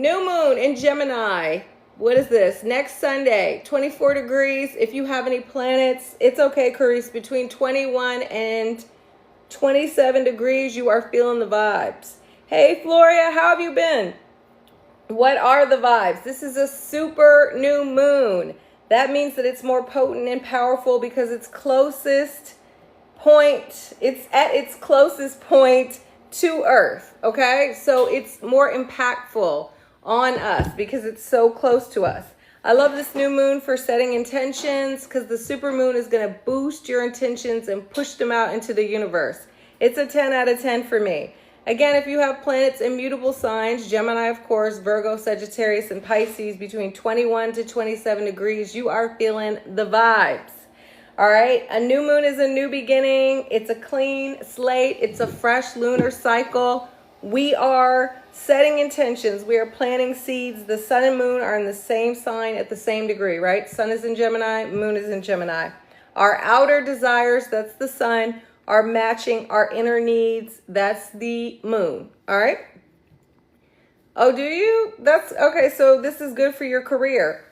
New moon in Gemini. What is this? Next Sunday, 24 degrees. If you have any planets, it's okay, Carice. Between 21 and 27 degrees, you are feeling the vibes. Hey, Floria, how have you been? What are the vibes? This is a super new moon. That means that it's more potent and powerful because it's closest point. It's at its closest point to Earth, okay? So it's more impactful on us because it's so close to us. I love this new moon for setting intentions because the super moon is going to boost your intentions and push them out into the universe. It's a 10 out of 10 for me. Again, if you have planets in mutable signs, Gemini, of course, Virgo, Sagittarius, and Pisces between 21 to 27 degrees, you are feeling the vibes. All right, a new moon is a new beginning. It's a clean slate. It's a fresh lunar cycle. We are setting intentions. We are planting seeds. The sun and moon are in the same sign at the same degree, right? Sun is in Gemini, moon is in Gemini. Our outer desires, that's the sun, are matching our inner needs. That's the moon, all right? Oh, do you? That's okay. So this is good for your career.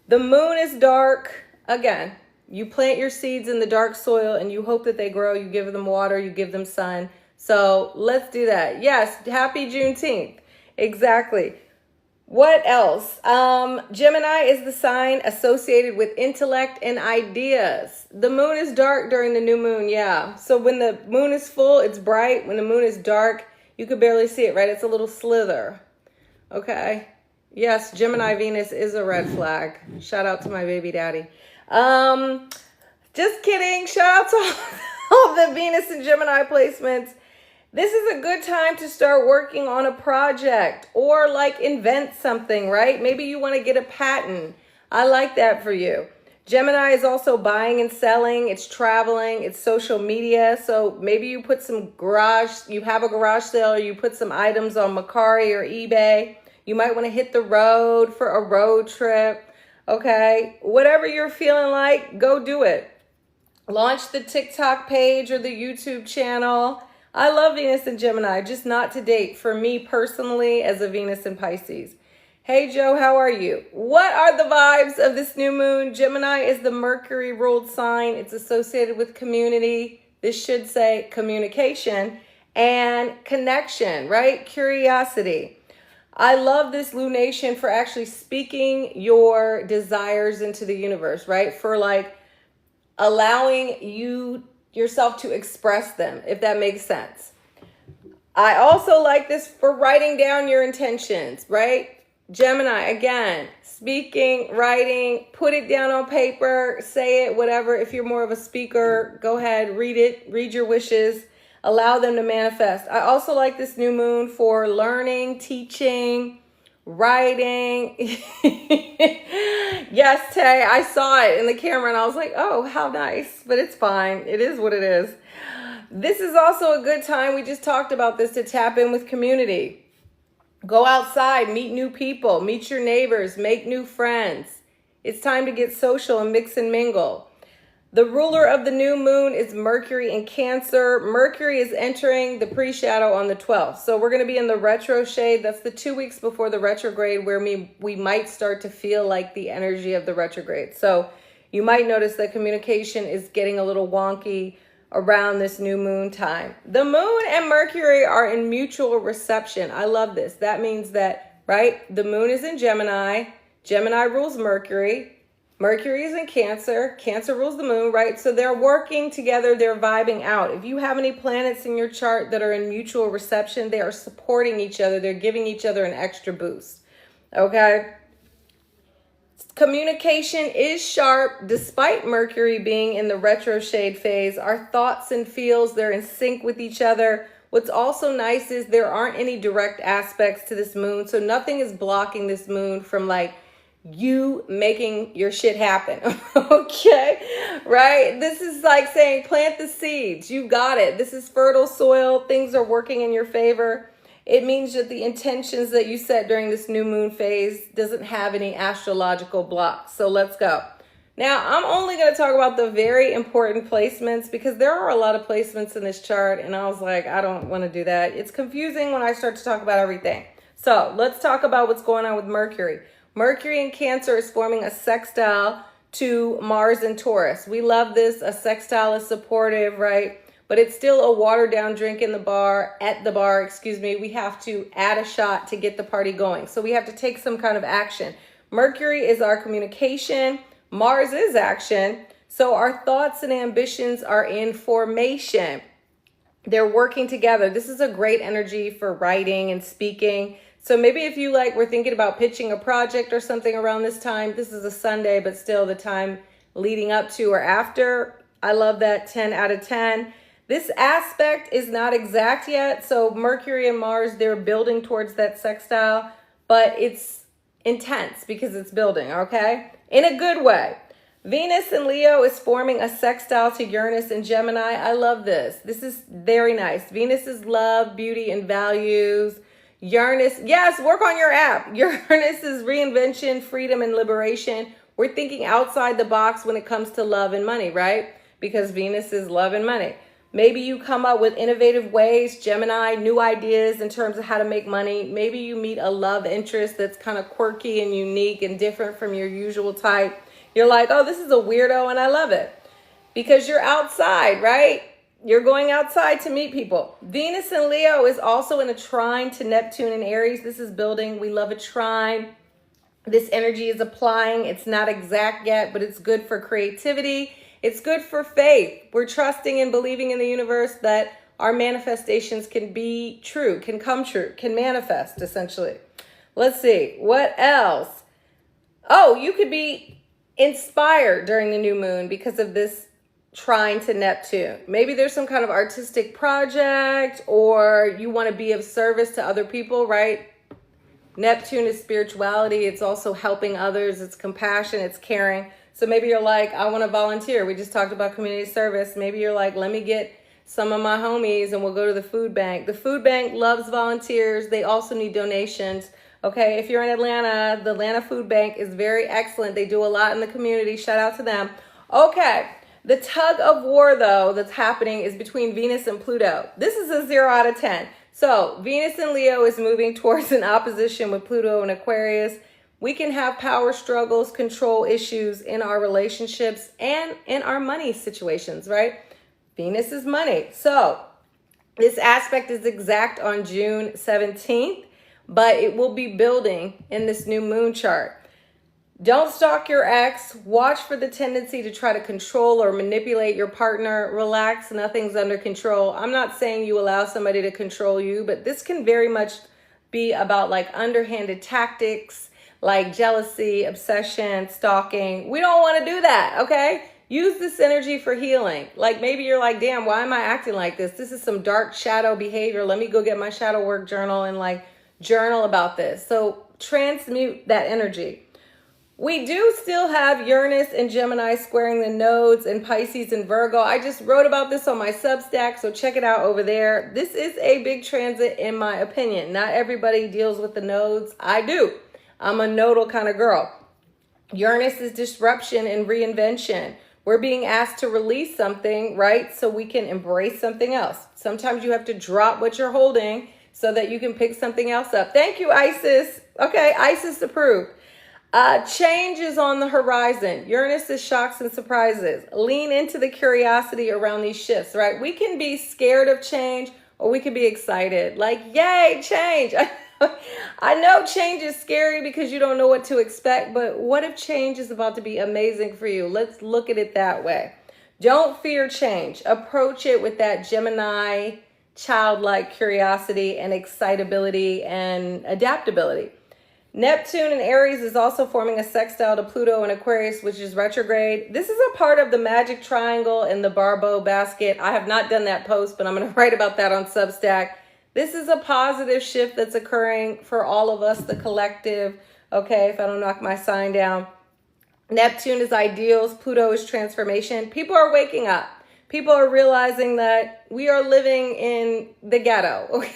The moon is dark. Again, you plant your seeds in the dark soil and you hope that they grow. You give them water, you give them sun. So let's do that. Yes, happy Juneteenth. Exactly. What else? Gemini is the sign associated with intellect and ideas. The moon is dark during the new moon, yeah. So when the moon is full, it's bright. When the moon is dark, you could barely see it, right? It's a little slither. Okay. Yes, Gemini Venus is a red flag. Shout out to my baby daddy. Just kidding. Shout out to all the Venus and Gemini placements. This is a good time to start working on a project or like invent something, right? Maybe you want to get a patent. I like that for you. Gemini is also buying and selling. It's traveling. It's social media. So maybe you put some you have a garage sale, or you put some items on Mercari or eBay. You might want to hit the road for a road trip. Okay, whatever you're feeling like, go do it. Launch the TikTok page or the YouTube channel. I love Venus and Gemini, just not to date for me personally as a Venus and Pisces. Hey, Joe, how are you? What are the vibes of this new moon? Gemini is the Mercury ruled sign. It's associated with community. This should say communication and connection, right? Curiosity. I love this lunation for actually speaking your desires into the universe, right? For like allowing yourself to express them, if that makes sense. I also like this for writing down your intentions, right? Gemini, again, speaking, writing, put it down on paper, say it, whatever. If you're more of a speaker, go ahead, read it, read your wishes. Allow them to manifest. I also like this new moon for learning, teaching, writing. Yes, Tay, I saw it in the camera and I was like, oh, how nice. But it's fine. It is what it is. This is also a good time. We just talked about this, to tap in with community. Go outside, meet new people, meet your neighbors, make new friends. It's time to get social and mix and mingle. The ruler of the new moon is Mercury in Cancer. Mercury is entering the pre-shadow on the 12th. So we're going to be in the retro shade. That's the 2 weeks before the retrograde, where we might start to feel like the energy of the retrograde. So you might notice that communication is getting a little wonky around this new moon time. The moon and Mercury are in mutual reception. I love this. That means that, right, the moon is in Gemini. Gemini rules Mercury. Mercury is in Cancer. Cancer rules the moon, right? So they're working together. They're vibing out. If you have any planets in your chart that are in mutual reception, they are supporting each other. They're giving each other an extra boost, okay? Communication is sharp despite Mercury being in the retro shade phase. Our thoughts and feels, they're in sync with each other. What's also nice is there aren't any direct aspects to this moon. So nothing is blocking this moon from like you making your shit happen. Okay, right? This is like saying plant the seeds. You got it. This is fertile soil. Things are working in your favor. It means that the intentions that you set during this new moon phase doesn't have any astrological blocks. So let's go. Now, I'm only going to talk about the very important placements because there are a lot of placements in this chart, and I was like, I don't want to do that. It's confusing when I start to talk about everything. So let's talk about what's going on with Mercury. Mercury in Cancer is forming a sextile to Mars in Taurus. We love this. A sextile is supportive, right? But it's still a watered down drink in the bar, We have to add a shot to get the party going. So we have to take some kind of action. Mercury is our communication. Mars is action. So our thoughts and ambitions are in formation. They're working together. This is a great energy for writing and speaking. So maybe if you were thinking about pitching a project or something around this time, this is a Sunday, but still the time leading up to or after. I love that. 10 out of 10. This aspect is not exact yet. So Mercury and Mars, they're building towards that sextile, but it's intense because it's building, okay? In a good way. Venus in Leo is forming a sextile to Uranus and Gemini. I love this. This is very nice. Venus is love, beauty, and values. Uranus, yes, work on your app. Uranus is reinvention, freedom, and liberation. We're thinking outside the box when it comes to love and money, right? Because Venus is love and money. Maybe you come up with innovative ways, Gemini, new ideas in terms of how to make money. Maybe you meet a love interest that's kind of quirky and unique and different from your usual type. You're like, oh, this is a weirdo and I love it. Because you're outside, right? You're going outside to meet people. Venus in Leo is also in a trine to Neptune and Aries. This is building. We love a trine. This energy is applying. It's not exact yet, but it's good for creativity. It's good for faith. We're trusting and believing in the universe that our manifestations can be true, can come true, can manifest, essentially. Let's see. What else? Oh, you could be inspired during the new moon because of this trine to Neptune. Maybe there's some kind of artistic project or you want to be of service to other people, right? Neptune is spirituality. It's also helping others. It's compassion. It's caring. So maybe you're like, I want to volunteer. We just talked about community service. Maybe you're like, let me get some of my homies and we'll go to the food bank. The food bank loves volunteers. They also need donations. Okay, if you're in Atlanta, the Atlanta Food Bank is very excellent. They do a lot in the community. Shout out to them. Okay, the tug of war, though, that's happening is between Venus and Pluto. This is a 0 out of 10. So Venus in Leo is moving towards an opposition with Pluto and Aquarius. We can have power struggles, control issues in our relationships and in our money situations, right? Venus is money. So this aspect is exact on June 17th, but it will be building in this new moon chart. Don't stalk your ex. Watch for the tendency to try to control or manipulate your partner. Relax. Nothing's under control. I'm not saying you allow somebody to control you, but this can very much be about underhanded tactics, like jealousy, obsession, stalking. We don't want to do that, okay? Use this energy for healing. Maybe you're like, damn, why am I acting like this? This is some dark shadow behavior. Let me go get my shadow work journal and journal about this. So transmute that energy. We do still have Uranus and Gemini squaring the nodes and Pisces and Virgo. I just wrote about this on my Substack, so check it out over there. This is a big transit in my opinion. Not everybody deals with the nodes. I do. I'm a nodal kind of girl. Uranus is disruption and reinvention. We're being asked to release something, right? So we can embrace something else. Sometimes you have to drop what you're holding so that you can pick something else up. Thank you, Isis. Okay, Isis approved. Change is on the horizon. Uranus is shocks and surprises. Lean into the curiosity around these shifts, right? We can be scared of change or we can be excited. Yay, change. I know change is scary because you don't know what to expect, but what if change is about to be amazing for you? Let's look at it that way. Don't fear change. Approach it with that Gemini childlike curiosity and excitability and adaptability. Neptune and Aries is also forming a sextile to Pluto and Aquarius, which is retrograde. This is a part of the magic triangle in the Barbeau basket. I have not done that post, but I'm going to write about that on Substack. This is a positive shift that's occurring for all of us, the collective. Okay, if I don't knock my sign down. Neptune is ideals. Pluto is transformation. People are waking up. People are realizing that we are living in the ghetto, okay?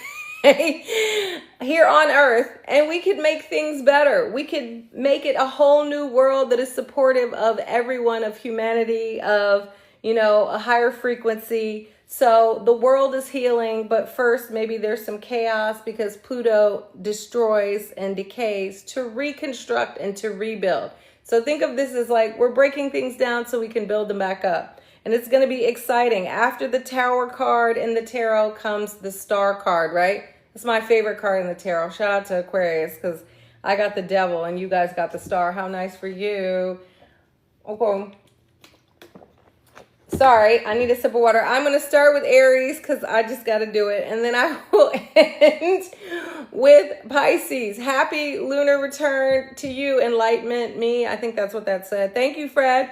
Here on Earth, and we could make things better. We could make it a whole new world that is supportive of everyone, of humanity, of, a higher frequency. So the world is healing, but first maybe there's some chaos because Pluto destroys and decays to reconstruct and to rebuild. So think of this as like we're breaking things down so we can build them back up. And it's going to be exciting. After the Tower card in the tarot comes the Star card, right? It's my favorite card in the tarot. Shout out to Aquarius because I got the Devil and you guys got the Star. How nice for you. Okay. Sorry, I need a sip of water. I'm going to start with Aries because I just got to do it. And then I will end with Pisces. Happy lunar return to you, enlightenment me. I think that's what that said. Thank you, Fred.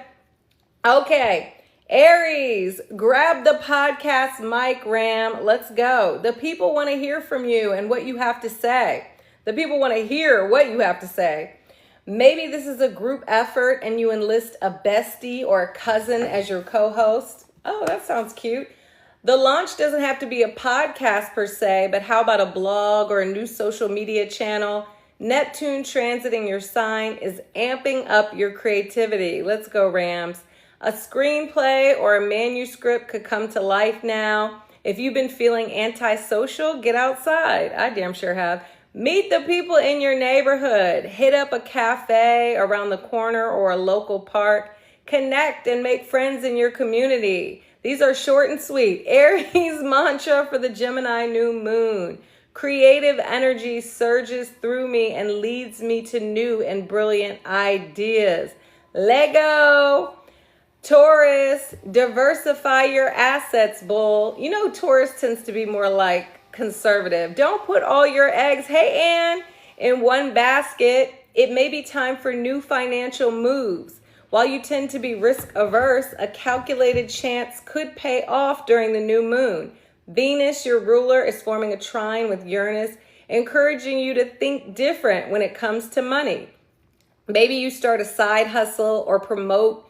Okay, Aries, grab the podcast mic, Ram. Let's go. The people want to hear from you and what you have to say. The people want to hear what you have to say. Maybe this is a group effort and you enlist a bestie or a cousin as your co-host. Oh, that sounds cute. The launch doesn't have to be a podcast per se, but how about a blog or a new social media channel? Neptune transiting your sign is amping up your creativity. Let's go, Rams. A screenplay or a manuscript could come to life now. If you've been feeling antisocial, get outside. I damn sure have. Meet the people in your neighborhood. Hit up a cafe around the corner or a local park. Connect and make friends in your community. These are short and sweet. Aries mantra for the Gemini New Moon. Creative energy surges through me and leads me to new and brilliant ideas. Lego. Taurus, diversify your assets, bull. You know, Taurus tends to be more like conservative. Don't put all your eggs, hey, Ann, in one basket. It may be time for new financial moves. While you tend to be risk averse, a calculated chance could pay off during the new moon. Venus, your ruler, is forming a trine with Uranus, encouraging you to think different when it comes to money. Maybe you start a side hustle or promote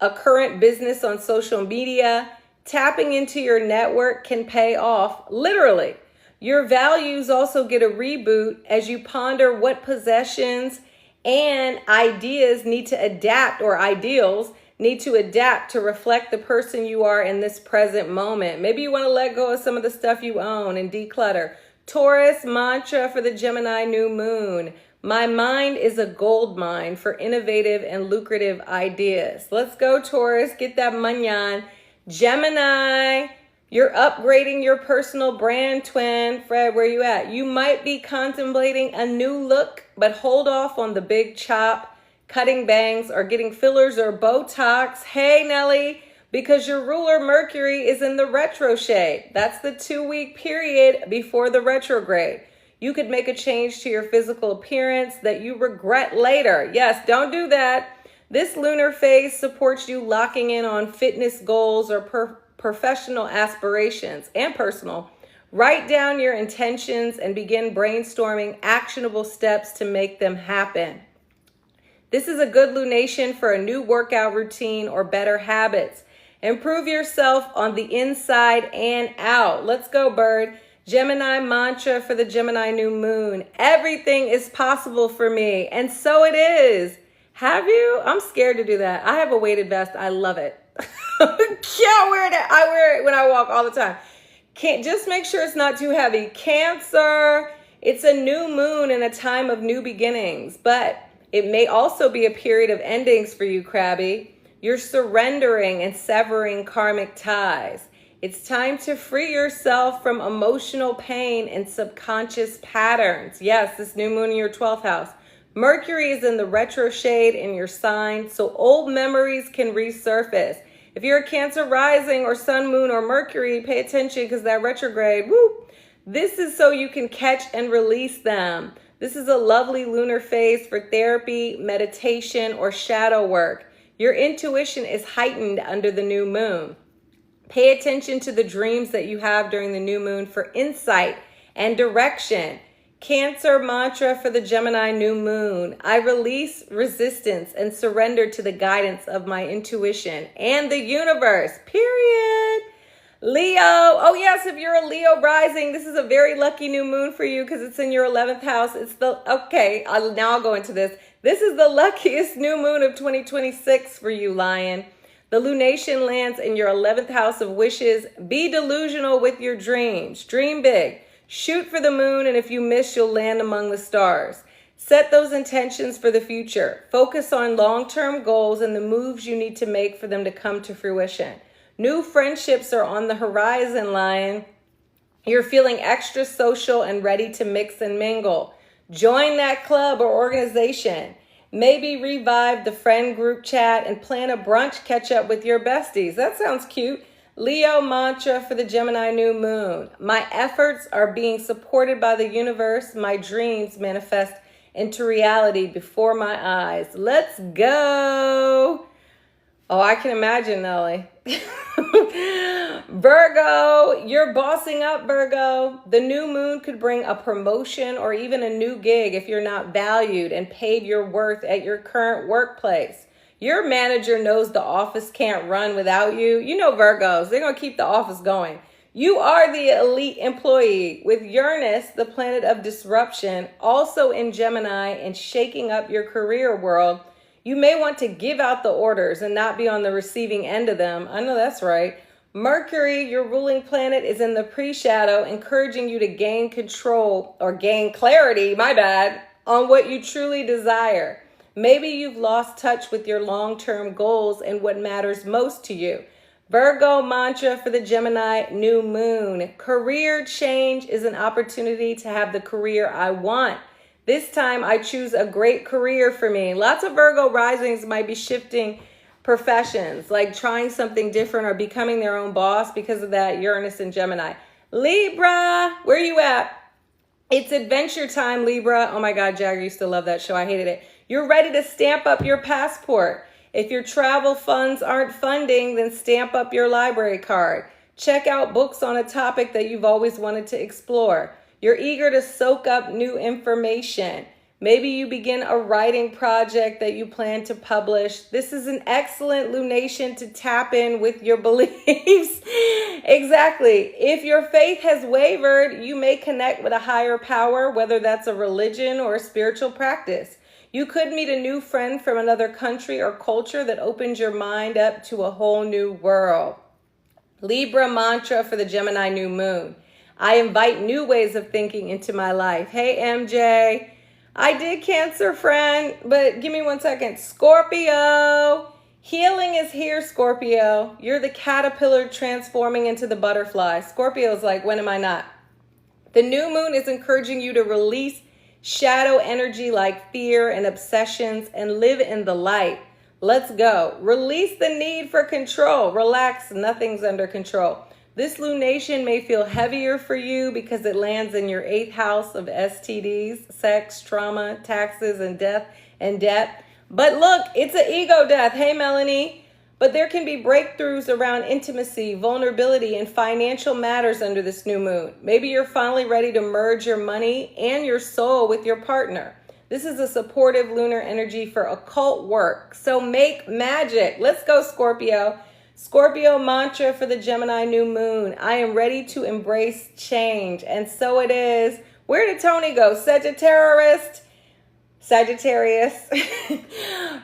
a current business on social media. Tapping into your network can pay off, literally. Your values also get a reboot as you ponder what possessions and ideas need to adapt, or ideals need to adapt to reflect the person you are in this present moment. Maybe you want to let go of some of the stuff you own and declutter. Taurus mantra for the Gemini New Moon. My mind is a gold mine for innovative and lucrative ideas. Let's go, Taurus. Get that manyan. Gemini, you're upgrading your personal brand, twin. Fred, where you at? You might be contemplating a new look, but hold off on the big chop, cutting bangs, or getting fillers or Botox. Hey, Nelly, because your ruler Mercury is in the retro shade. That's the 2-week period before the retrograde. You could make a change to your physical appearance that you regret later. Yes, don't do that. This lunar phase supports you locking in on fitness goals or professional aspirations and personal. Write down your intentions and begin brainstorming actionable steps to make them happen. This is a good lunation for a new workout routine or better habits. Improve yourself on the inside and out. Let's go, bird. Gemini mantra for the Gemini New Moon. Everything is possible for me, and so it is. Have you? I'm scared to do that. I have a weighted vest. I love it. Can't wear it. I wear it when I walk all the time. Can't, just make sure it's not too heavy. Cancer, it's a new moon and a time of new beginnings, but it may also be a period of endings for you, Crabby. You're surrendering and severing karmic ties. It's time to free yourself from emotional pain and subconscious patterns. Yes, this new moon in your 12th house. Mercury is in the retro shade in your sign, so old memories can resurface. If you're a Cancer rising or sun, moon, or Mercury, pay attention because that retrograde, whoop. This is so you can catch and release them. This is a lovely lunar phase for therapy, meditation, or shadow work. Your intuition is heightened under the new moon. Pay attention to the dreams that you have during the new moon for insight and direction. Cancer mantra for the Gemini New Moon. I release resistance and surrender to the guidance of my intuition and the universe, period. Leo. Oh, yes, if you're a Leo rising, this is a very lucky new moon for you because it's in your 11th house. Now I'll go into this. This is the luckiest new moon of 2026 for you, Lion. The lunation lands in your 11th house of wishes. Be delusional with your dreams. Dream big. Shoot for the moon, and if you miss, you'll land among the stars. Set those intentions for the future. Focus on long-term goals and the moves you need to make for them to come to fruition. New friendships are on the horizon, Lion. You're feeling extra social and ready to mix and mingle. Join that club or organization. Maybe revive the friend group chat and plan a brunch catch up with your besties. That sounds cute. Leo mantra for the Gemini New Moon. My efforts are being supported by the universe. My dreams manifest into reality before my eyes. Let's go. Oh, I can imagine, Nelly. Virgo, you're bossing up, Virgo. The new moon could bring a promotion or even a new gig if you're not valued and paid your worth at your current workplace. Your manager knows the office can't run without you. You know Virgos, they're going to keep the office going. You are the elite employee with Uranus, the planet of disruption, also in Gemini and shaking up your career world. You may want to give out the orders and not be on the receiving end of them. I know that's right. Mercury, your ruling planet, is in the pre-shadow, encouraging you to gain control or gain clarity, on what you truly desire. Maybe you've lost touch with your long-term goals and what matters most to you. Virgo mantra for the Gemini New Moon. Career change is an opportunity to have the career I want. This time I choose a great career for me. Lots of Virgo risings might be shifting professions, like trying something different or becoming their own boss because of that Uranus and Gemini. Libra, where you at? It's adventure time, Libra. Oh my God, Jagger used to love that show. I hated it. You're ready to stamp up your passport. If your travel funds aren't funding, then stamp up your library card. Check out books on a topic that you've always wanted to explore. You're eager to soak up new information. Maybe you begin a writing project that you plan to publish. This is an excellent lunation to tap in with your beliefs. Exactly. If your faith has wavered, you may connect with a higher power, whether that's a religion or a spiritual practice. You could meet a new friend from another country or culture that opens your mind up to a whole new world. Libra mantra for the Gemini New Moon. I invite new ways of thinking into my life. Hey, MJ. I did Cancer, friend, but give me 1 second. Scorpio. Healing is here, Scorpio. You're the caterpillar transforming into the butterfly. Scorpio's like, when am I not? The new moon is encouraging you to release shadow energy like fear and obsessions and live in the light. Let's go. Release the need for control. Relax. Nothing's under control. This lunation may feel heavier for you because it lands in your 8th house of STDs, sex, trauma, taxes, and death and debt. But look, it's an ego death. Hey, Melanie. But there can be breakthroughs around intimacy, vulnerability, and financial matters under this new moon. Maybe you're finally ready to merge your money and your soul with your partner. This is a supportive lunar energy for occult work. So make magic. Let's go, Scorpio. Scorpio mantra for the Gemini New Moon. I am ready to embrace change. And so it is. Where did Tony go? Sagittarius.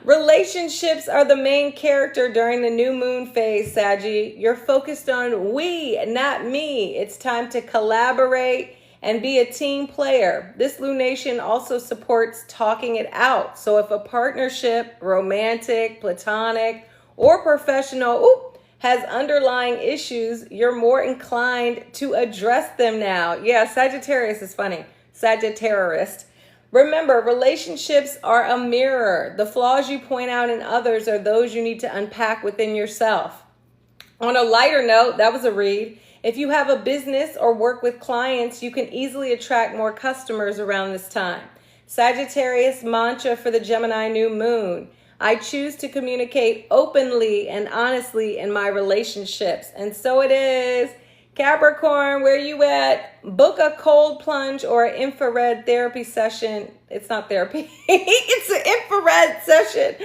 Relationships are the main character during the new moon phase, Saggy. You're focused on we, not me. It's time to collaborate and be a team player. This lunation also supports talking it out. So if a partnership, romantic, platonic, or professional, has underlying issues, you're more inclined to address them now. Yeah, Sagittarius is funny. Sagittarius. Remember, relationships are a mirror. The flaws you point out in others are those you need to unpack within yourself. On a lighter note, that was a read. If you have a business or work with clients, you can easily attract more customers around this time. Sagittarius mantra for the Gemini New Moon. I choose to communicate openly and honestly in my relationships. And so it is. Capricorn, where you at? Book a cold plunge or an infrared therapy session. It's not therapy. It's an infrared session.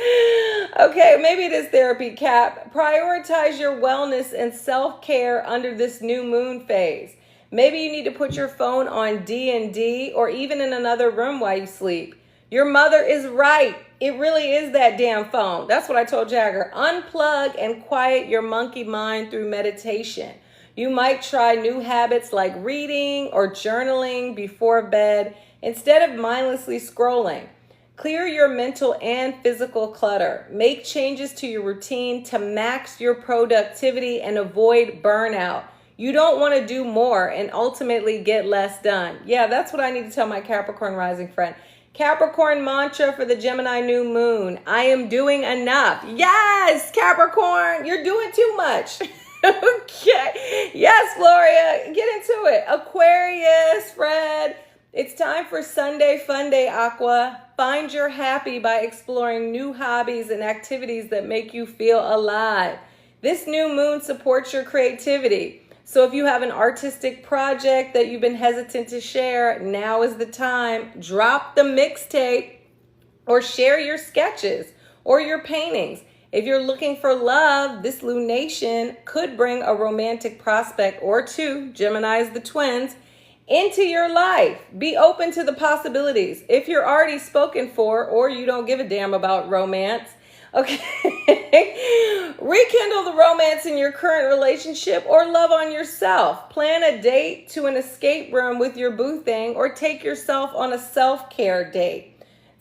Okay, maybe it is therapy, Cap. Prioritize your wellness and self-care under this new moon phase. Maybe you need to put your phone on D&D or even in another room while you sleep. Your mother is right. it really is that damn phone. That's what I told Jagger. Unplug and quiet your monkey mind through meditation. You might try new habits like reading or journaling before bed instead of mindlessly scrolling. Clear your mental and physical clutter. Make changes to your routine to max your productivity and avoid burnout. You don't want to do more and ultimately get less done. Yeah, that's what I need to tell my Capricorn rising friend. Capricorn mantra for the Gemini new moon. I am doing enough. Yes, Capricorn, you're doing too much. Okay. Yes, Gloria, get into it. Aquarius, Fred. It's time for Sunday Fun Day, Aqua. Find your happy by exploring new hobbies and activities that make you feel alive. This new moon supports your creativity. So if you have an artistic project that you've been hesitant to share, now is the time. Drop the mixtape or share your sketches or your paintings. If you're looking for love, this lunation could bring a romantic prospect or two, Geminis the twins, into your life. Be open to the possibilities. If you're already spoken for or you don't give a damn about romance, okay, rekindle the romance in your current relationship or love on yourself. Plan a date to an escape room with your boo thing or take yourself on a self-care date.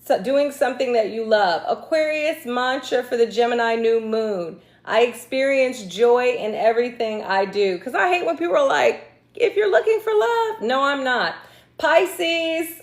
So doing something that you love. Aquarius mantra for the Gemini new moon. I experience joy in everything I do. Because I hate when people are like, if you're looking for love. No, I'm not. Pisces.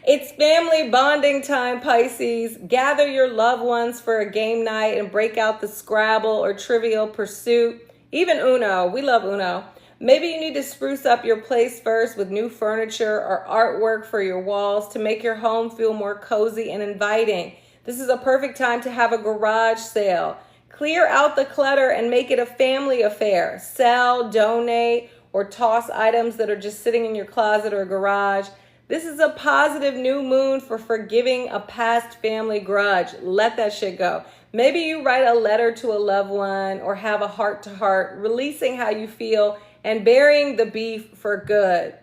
It's family bonding time, Pisces. Gather your loved ones for a game night and break out the Scrabble or Trivial Pursuit. Even Uno. We love Uno. Maybe you need to spruce up your place first with new furniture or artwork for your walls to make your home feel more cozy and inviting. This is a perfect time to have a garage sale. Clear out the clutter and make it a family affair. Sell, donate, or toss items that are just sitting in your closet or garage. This is a positive new moon for forgiving a past family grudge. Let that shit go. Maybe you write a letter to a loved one or have a heart-to-heart, releasing how you feel and burying the beef for good.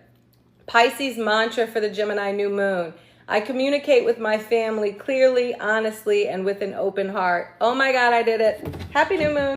Pisces mantra for the Gemini new moon. I communicate with my family clearly, honestly, and with an open heart. Oh my God, I did it. Happy new moon.